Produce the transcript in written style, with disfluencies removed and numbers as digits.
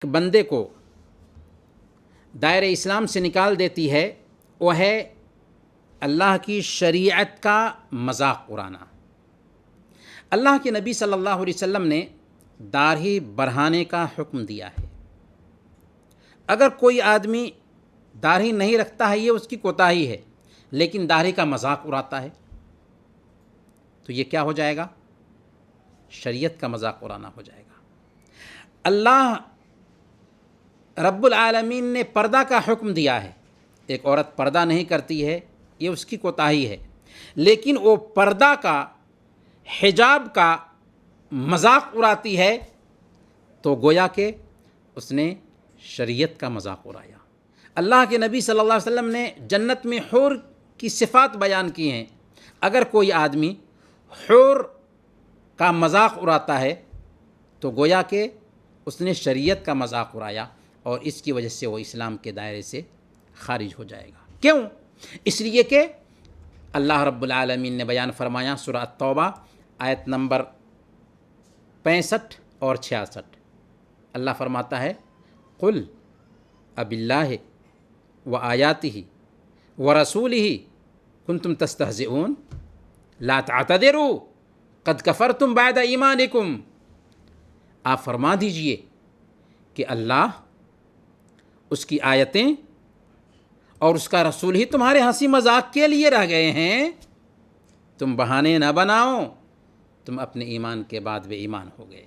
بندے کو دائرہ اسلام سے نکال دیتی ہے وہ ہے اللہ کی شریعت کا مذاق اڑانا۔ اللہ کے نبی صلی اللہ علیہ وسلم نے داڑھی بڑھانے کا حکم دیا ہے۔ اگر کوئی آدمی داڑھی نہیں رکھتا ہے یہ اس کی کوتاہی ہے، لیکن داڑھی کا مذاق اڑاتا ہے تو یہ کیا ہو جائے گا؟ شریعت کا مذاق اڑانا ہو جائے گا۔ اللہ رب العالمین نے پردہ کا حکم دیا ہے۔ ایک عورت پردہ نہیں کرتی ہے یہ اس کی کوتاہی ہے، لیکن وہ پردہ کا، حجاب کا مذاق اڑاتی ہے تو گویا کہ اس نے شریعت کا مذاق اڑایا۔ اللہ کے نبی صلی اللہ علیہ وسلم نے جنت میں حور کی صفات بیان کی ہیں۔ اگر کوئی آدمی حور کا مذاق اڑاتا ہے تو گویا کہ اس نے شریعت کا مذاق اڑایا اور اس کی وجہ سے وہ اسلام کے دائرے سے خارج ہو جائے گا۔ کیوں؟ اس لیے کہ اللہ رب العالمین نے بیان فرمایا سورہ التوبہ آیت نمبر 65 اور 66۔ اللہ فرماتا ہے قل اب اللہ و آیاتہ و رسولہ کنتم تستہزئون لا تعتذروا قد کفرتم بعد ایمانکم۔ آپ فرما دیجئے کہ اللہ، اس کی آیتیں اور اس کا رسول ہی تمہارے ہنسی مذاق کے لیے رہ گئے ہیں، تم بہانے نہ بناؤ، تم اپنے ایمان کے بعد بے ایمان ہو گئے۔